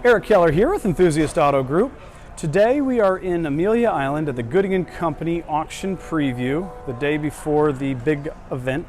Eric Keller here with Enthusiast Auto Group. Today we are in Amelia Island at the Gooding & Company auction preview, the day before the big event,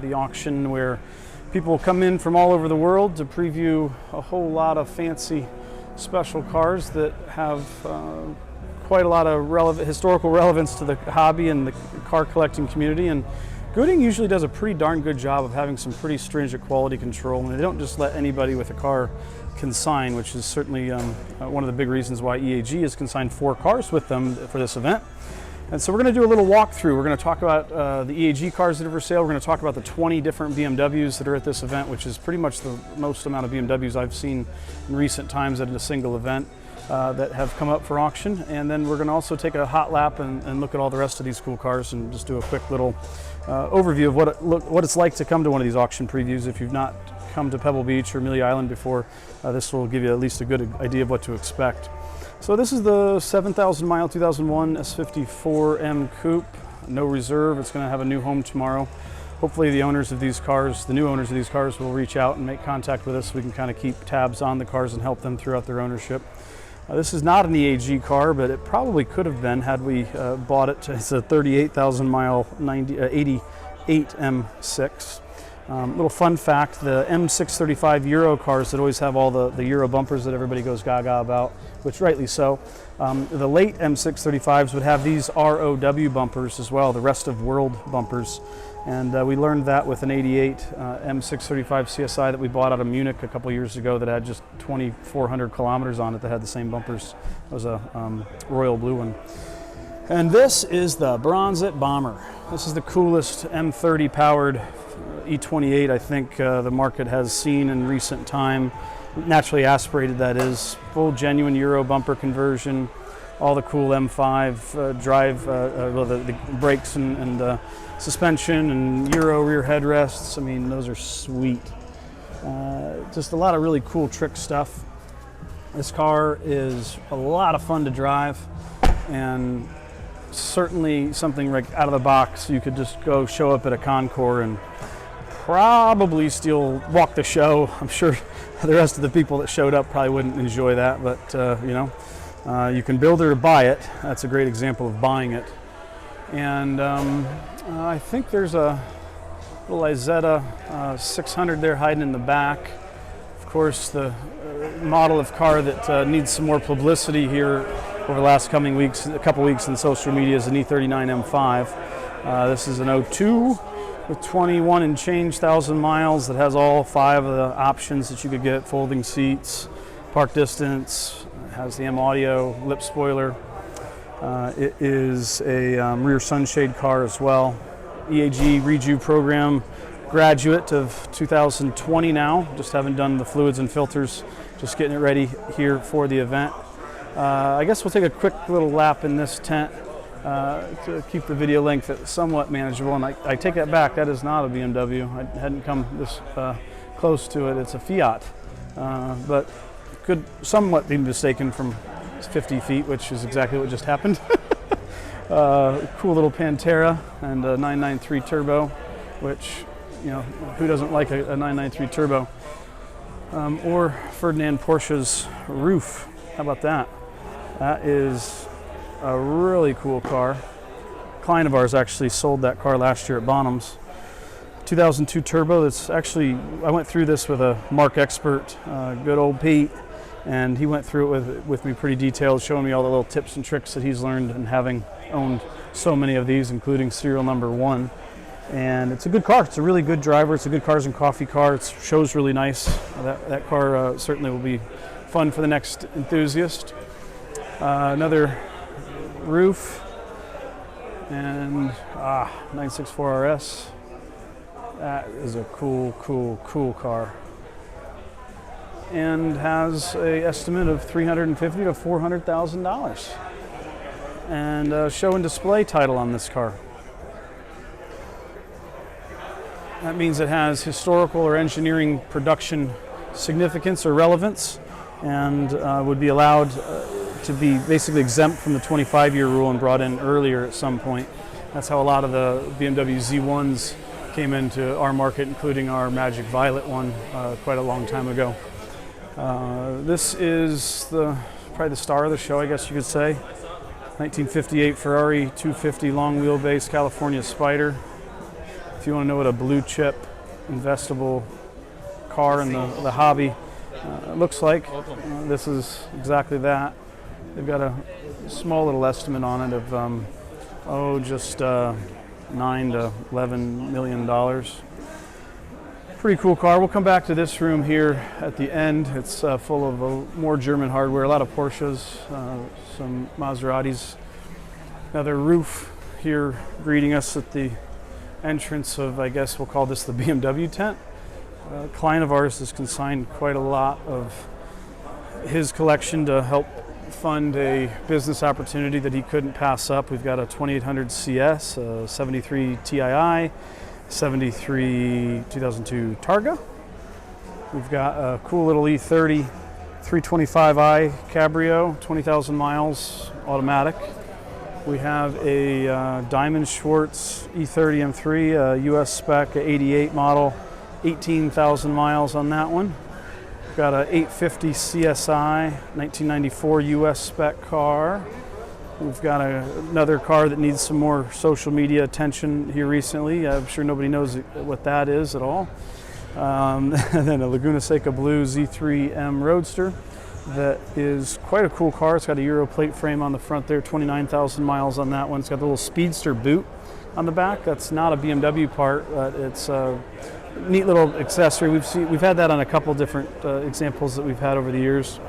the auction where people come in from all over the world to preview a whole lot of fancy special cars that have quite a lot of historical relevance to the hobby and the car collecting community. And Gooding usually does a pretty darn good job of having some pretty stringent quality control, and they don't just let anybody with a car consign, which is certainly one of the big reasons why EAG has consigned 4 cars with them for this event. And so we're going to do a little walkthrough. We're going to talk about the EAG cars that are for sale. We're going to talk about the 20 different BMWs that are at this event, which is pretty much the most amount of BMWs I've seen in recent times at a single event that have come up for auction. And then we're going to also take a hot lap and look at all the rest of these cool cars and just do a quick little overview of what it's like to come to one of these auction previews. If you've not come to Pebble Beach or Amelia Island before, this will give you at least a good idea of what to expect. So this is the 7,000 mile 2001 S54 M Coupe, no reserve. It's going to have a new home tomorrow. Hopefully the owners of these cars, the new owners of these cars, will reach out and make contact with us so we can kind of keep tabs on the cars and help them throughout their ownership. This is not an EAG car, but it probably could have been had we bought it. It's a 38,000 mile 88 M6. Little fun fact, the M635 Euro cars that always have all the Euro bumpers that everybody goes gaga about, which rightly so, the late M635s would have these ROW bumpers as well, the rest of world bumpers. And we learned that with an 88 M635 CSI that we bought out of Munich a couple years ago that had just 2,400 kilometers on it that had the same bumpers. It was a royal blue one. And this is the Bronzet Bomber. This is the coolest M30 powered E28 I think the market has seen in recent time. Naturally aspirated, that is. Full genuine Euro bumper conversion, all the cool M5 drive, well, the brakes and suspension and Euro rear headrests. I mean, those are sweet. Just a lot of really cool trick stuff. This car is a lot of fun to drive, and certainly something like out of the box. You could just go show up at a Concours and probably still walk the show. I'm sure the rest of the people that showed up probably wouldn't enjoy that, but you know, you can build it or buy it. That's a great example of buying it. And I think there's a little Isetta 600 there hiding in the back. Of course, the model of car that needs some more publicity here over the last couple weeks in social media is an E39 M5. This is an 02 with 21 and change thousand miles that has all 5 of the options that you could get: folding seats, park distance, has the M audio, lip spoiler. It is a rear sunshade car as well. EAG Reju program graduate of 2020 now. Just haven't done the fluids and filters, just getting it ready here for the event. I guess we'll take a quick little lap in this tent to keep the video length somewhat manageable. And I take that back, that is not a BMW. I hadn't come this close to it. It's a Fiat, but could somewhat be mistaken from 50 feet, which is exactly what just happened. Cool little Pantera and a 993 turbo, which, you know, who doesn't like a 993 turbo? Or Ferdinand Porsche's roof. How about that? That is a really cool car. A client of ours actually sold that car last year at Bonham's. 2002 turbo. That's actually, I went through this with a Mark expert, good old Pete, and he went through it with me pretty detailed, showing me all the little tips and tricks that he's learned and having owned so many of these, including serial number 1. And it's a good car. It's a really good driver. It's a good cars and coffee car. It shows really nice. That car certainly will be fun for the next enthusiast. Another roof and 964 RS. That is a cool car, and has a estimate of $350,000 to $400,000, and a show and display title on this car. That means it has historical or engineering production significance or relevance, and would be allowed to be basically exempt from the 25-year rule and brought in earlier at some point. That's how a lot of the BMW Z1s came into our market, including our Magic Violet one quite a long time ago. This is probably the star of the show, I guess you could say. 1958 Ferrari 250 long wheelbase California Spyder. If you want to know what a blue chip investable car in the hobby looks like, this is exactly that. They've got a small little estimate on it of just $9 to $11 million. Pretty cool car. We'll come back to this room here at the end. It's full of more German hardware, a lot of Porsches, some Maseratis. Another roof here greeting us at the entrance of, I guess we'll call this the BMW tent. A client of ours has consigned quite a lot of his collection to help fund a business opportunity that he couldn't pass up. We've got a 2800 CS, a 73 Tii, 73 2002 Targa. We've got a cool little E30 325i Cabrio, 20,000 miles, automatic. We have a Diamond Schwartz E30 M3, US spec, 88 model, 18,000 miles on that one. We've got a 850 CSI, 1994 US spec car. We've got another car that needs some more social media attention here recently. I'm sure nobody knows what that is at all. And then a Laguna Seca Blue Z3 M Roadster. That is quite a cool car. It's got a Euro plate frame on the front there, 29,000 miles on that one. It's got the little Speedster boot on the back. That's not a BMW part, but it's a neat little accessory. We've had that on a couple different examples that we've had over the years.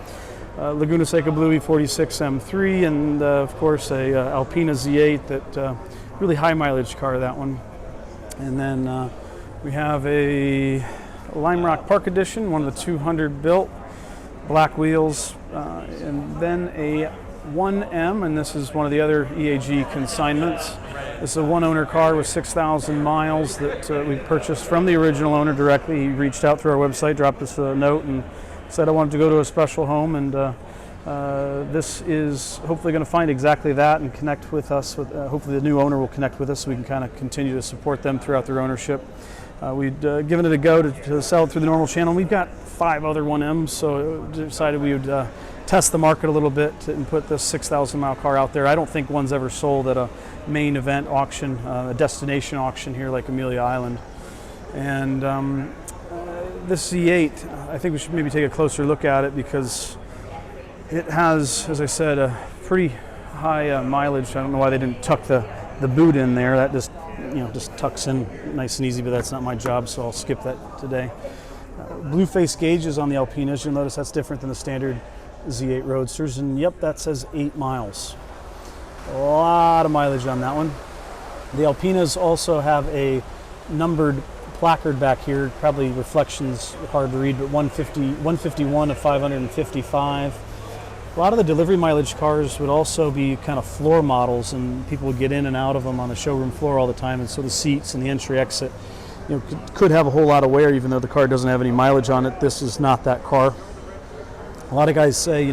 Laguna Seca Blue E46 M3, and of course a Alpina Z8, that really high mileage car, that one. And then we have a Lime Rock Park Edition, one of the 200 built, black wheels, and then a 1M, and this is one of the other EAG consignments. This is a one-owner car with 6,000 miles that we purchased from the original owner directly. He reached out through our website, dropped us a note, and said I wanted to go to a special home, and this is hopefully going to find exactly that and connect with us. Hopefully the new owner will connect with us so we can kind of continue to support them throughout their ownership. We'd given it a go to sell it through the normal channel. We've got 5 other 1Ms, so decided we would test the market a little bit and put this 6,000 mile car out there. I don't think one's ever sold at a main event auction, a destination auction here like Amelia Island. And this Z8, I think we should maybe take a closer look at it because it has, as I said, a pretty high mileage. I don't know why they didn't tuck the boot in there. That just tucks in nice and easy, but that's not my job, so I'll skip that today. Blue face gauges on the Alpinas. You'll notice that's different than the standard Z8 Roadsters, and yep, that says 8 miles. A lot of mileage on that one. The Alpinas also have a numbered placard back here, probably reflections hard to read, but 151 of 555. A lot of the delivery mileage cars would also be kind of floor models, and people would get in and out of them on the showroom floor all the time, and so the seats and the entry-exit could have a whole lot of wear, even though the car doesn't have any mileage on it. This is not that car. A lot of guys say,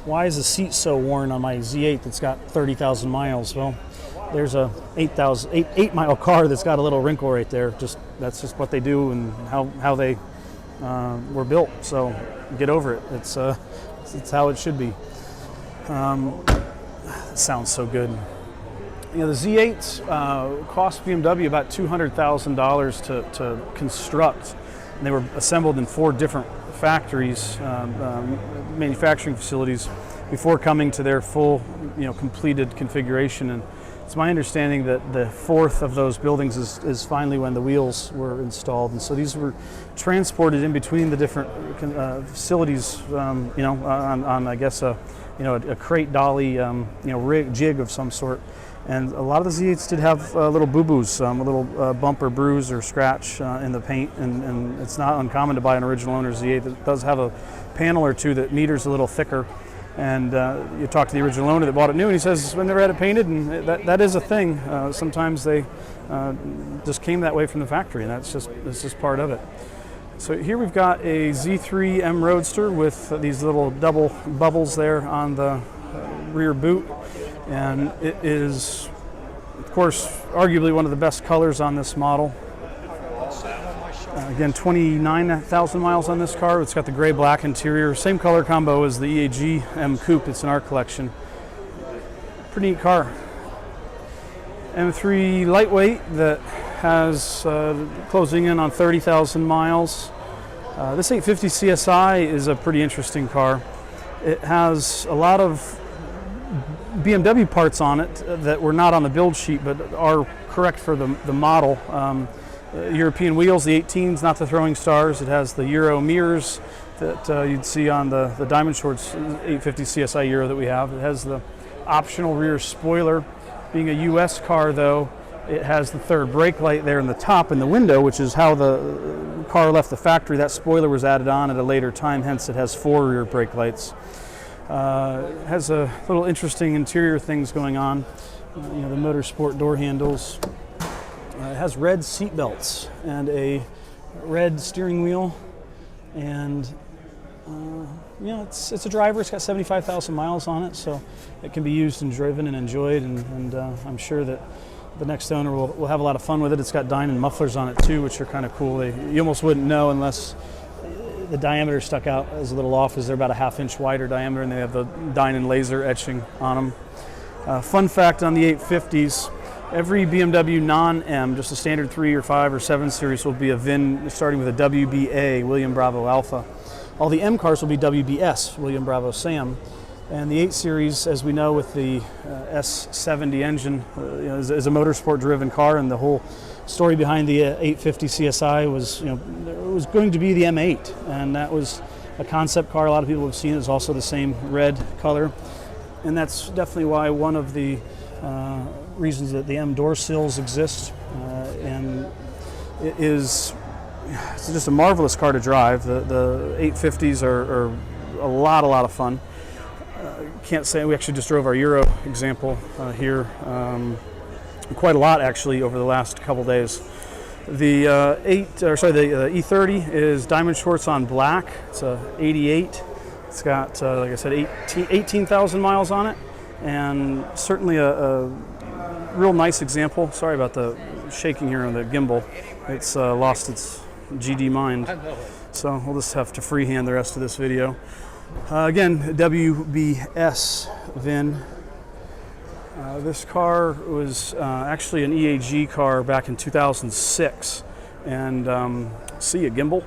why is the seat so worn on my Z8 that's got 30,000 miles? Well, there's a 8 mile car that's got a little wrinkle right there. That's just what they do and how they were built. So get over it. It's how it should be. It sounds so good. The Z8s cost BMW about $200,000 to construct. And they were assembled in 4 different factories, manufacturing facilities, before coming to their full, completed configuration. And it's my understanding that the 4th of those buildings is finally when the wheels were installed. And so these were transported in between the different facilities, on I guess a crate dolly, rig jig of some sort. And a lot of the Z8s did have little boo-boos, a little bump or bruise or scratch in the paint, and it's not uncommon to buy an original owner Z8 that does have a panel or two that meters a little thicker. And you talk to the original owner that bought it new, and he says when they had it painted, and that is a thing. Sometimes they just came that way from the factory, and it's just part of it. So here we've got a Z3 M Roadster with these little double bubbles there on the rear boot. And it is, of course, arguably one of the best colors on this model. Again, 29,000 miles on this car. It's got the gray black interior, same color combo as the EAG M Coupe. It's in our collection. Pretty neat car. M3 lightweight that has closing in on 30,000 miles. This 850 CSI is a pretty interesting car. It has a lot of BMW parts on it that were not on the build sheet but are correct for the model. European wheels, the 18s, not the throwing stars. It has the Euro mirrors that you'd see on the Diamond Shorts 850 CSI Euro that we have. It has the optional rear spoiler. Being a US car though, it has the third brake light there in the top in the window, which is how the car left the factory. That spoiler was added on at a later time, hence it has 4 rear brake lights. It has a little interesting interior things going on. The motorsport door handles. It has red seat belts and a red steering wheel, and it's a driver. It's got 75,000 miles on it, so it can be used and driven and enjoyed, and I'm sure that the next owner will have a lot of fun with it. It's got Dynon mufflers on it too, which are kind of cool. You almost wouldn't know unless the diameter stuck out as a little off, as they're about a 1/2 inch wider diameter, and they have the Dynon laser etching on them. Fun fact on the 850s, every BMW non-M, just a standard 3 or 5 or 7 series, will be a VIN starting with a WBA, William Bravo Alpha. All the M cars will be WBS, William Bravo Sam. And the 8 Series, as we know, with the S70 engine, is a motorsport-driven car, and the whole story behind the 850 CSI was, it was going to be the M8, and that was a concept car. A lot of people have seen it. It's also the same red color, and that's definitely why one of the reasons that the M door sills exist, and it's just a marvelous car to drive. The 850s are a lot of fun. Can't say we actually just drove our Euro example here quite a lot actually over the last couple days. The the E30 is Diamond Shorts on black. It's a 88. It's got like I said 18,000 miles on it, and certainly a real nice example. Sorry about the shaking here on the gimbal. It's lost its GD mind, so we'll just have to freehand the rest of this video. Again, WBS VIN. This car was actually an EAG car back in 2006, and see a gimbal.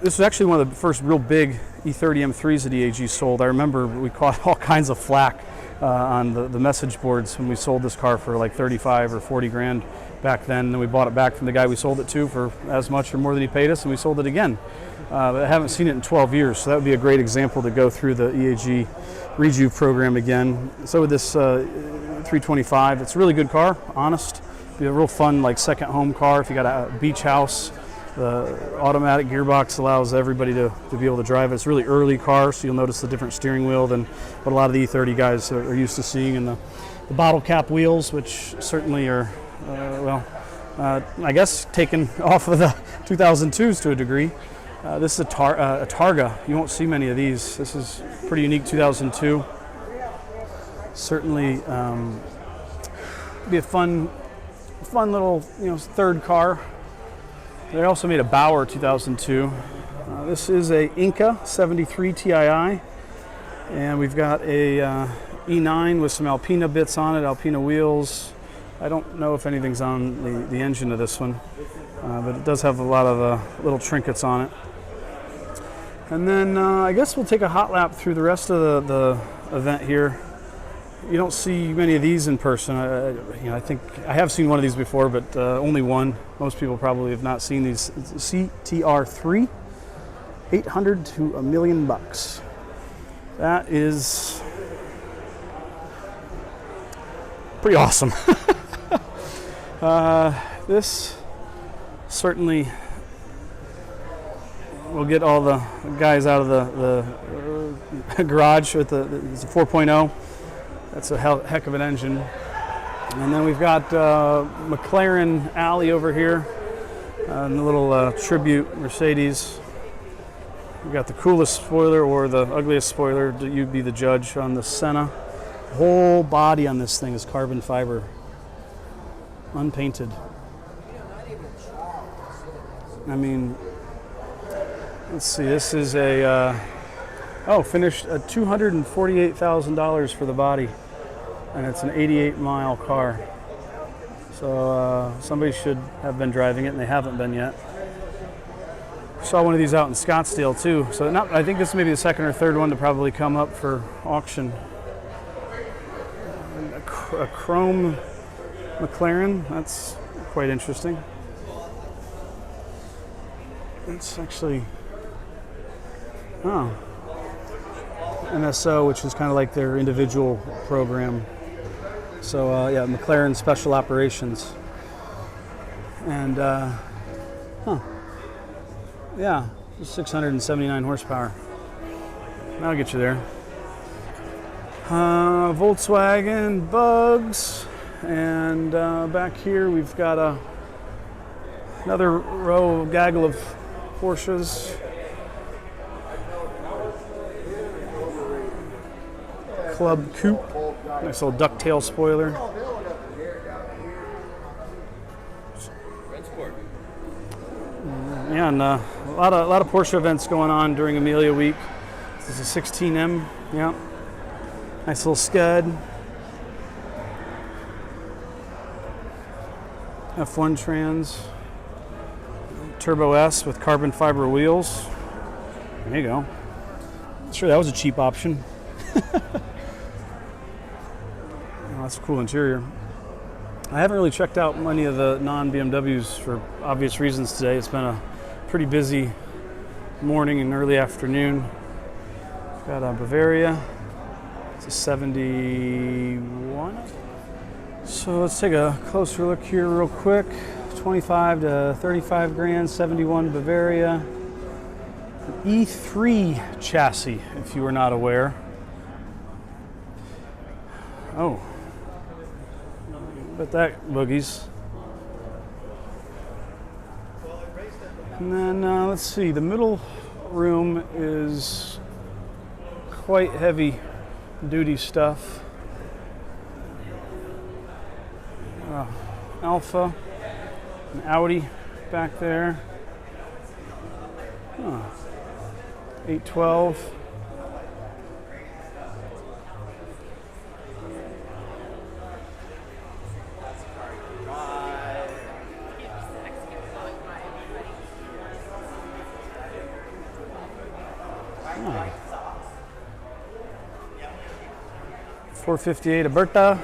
This was actually one of the first real big E30 M3s that EAG sold. I remember we caught all kinds of flack on the message boards when we sold this car for like 35 or 40 grand back then. And then we bought it back from the guy we sold it to for as much or more than he paid us, and we sold it again. But I haven't seen it in 12 years, so that would be a great example to go through the EAG Reju program again. So with this 325, it's a really good car, honest. Be a real fun like second home car if you got a beach house. The automatic gearbox allows everybody to be able to drive it. It's a really early car, so you'll notice the different steering wheel than what a lot of the E30 guys are used to seeing. And the bottle cap wheels, which certainly are, I guess taken off of the 2002s to a degree. This is a Targa. You won't see many of these. This is pretty unique 2002. Certainly be a fun little third car. They also made a Bauer 2002. This is a Inka 73 TII, and we've got a E9 with some Alpina bits on it, Alpina wheels. I don't know if anything's on the engine of this one, but it does have a lot of little trinkets on it. And then I guess we'll take a hot lap through the rest of the event here. You don't see many of these in person. I think I have seen one of these before, but only one. Most people probably have not seen these. It's CTR3, 800 to $1 million. That is pretty awesome. This certainly will get all the guys out of the garage with it's a 4.0. That's a heck of an engine. And then we've got McLaren Alley over here, and the little tribute Mercedes. We've got the coolest spoiler or the ugliest spoiler. You'd be the judge on the Senna. The whole body on this thing is carbon fiber, unpainted. I mean, let's see, this is a, finished at $248,000 for the body. And it's an 88-mile car. So somebody should have been driving it, and they haven't been yet. Saw one of these out in Scottsdale too. So I think this may be the second or third one to probably come up for auction. A chrome Mclaren. That's quite interesting. It's actually MSO, which is kind of like their individual program. So yeah, McLaren Special Operations. And yeah, 679 horsepower. That'll get you there. Volkswagen Bugs, and back here we've got another gaggle of Porsches. Club Coupe, nice little ducktail spoiler. Yeah, and a lot of Porsche events going on during Amelia Week. This is a 16M, yeah. Nice little Scud. F1 trans. Turbo S with carbon fiber wheels. There you go. Sure, that was a cheap option. Oh, that's a cool interior. I haven't really checked out many of the non-BMWs for obvious reasons today. It's been a pretty busy morning and early afternoon. Got a Bavaria. It's a 71. So let's take a closer look here real quick. 25 to 35 grand, 71 Bavaria. An E3 chassis, if you were not aware. Oh. Bet that boogies. And then let's see, the middle room is quite heavy duty stuff. Alpha, an Audi back there. 812. Oh. 458 Aberta.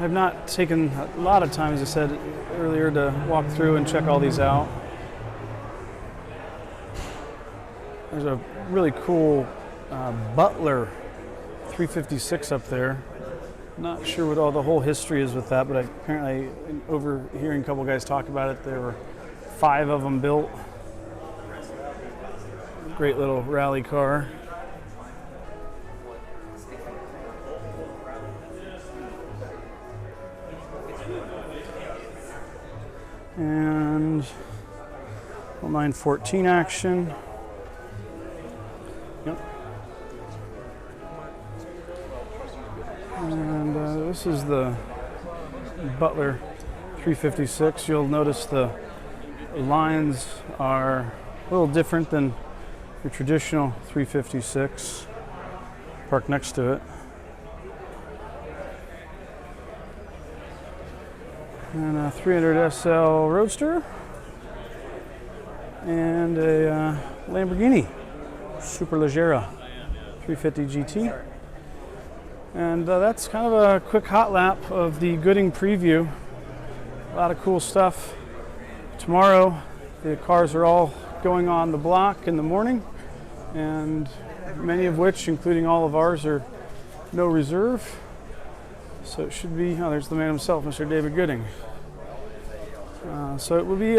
I've not taken a lot of time, as I said earlier, to walk through and check all these out. There's a really cool Butler 356 up there. Not sure what all the whole history is with that, but apparently, overhearing a couple guys talk about it, there were 5 of them built. Great little rally car. And 914 action. Yep. And this is the Butler 356. You'll notice the lines are a little different than your traditional 356. Parked next to it. And a 300 SL Roadster. And a Lamborghini Superleggera 350 GT. And that's kind of a quick hot lap of the Gooding preview. A lot of cool stuff. Tomorrow, the cars are all going on the block in the morning, and many of which, including all of ours, are no reserve. So it should be, there's the man himself, Mr. David Gooding. So it will be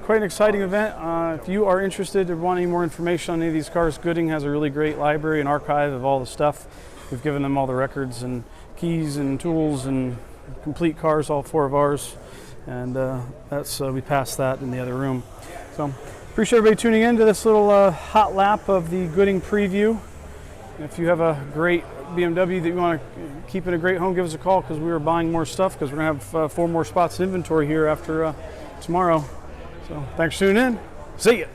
quite an exciting event. If you are interested or want any more information on any of these cars, Gooding has a really great library and archive of all the stuff. We've given them all the records and keys and tools and complete cars, all 4 of ours. And that's we passed that in the other room. So appreciate everybody tuning in to this little hot lap of the Gooding preview. If you have a great BMW that you want to keep in a great home, give us a call, because we are buying more stuff, because we're going to have 4 more spots in inventory here after tomorrow. So thanks for tuning in. See ya.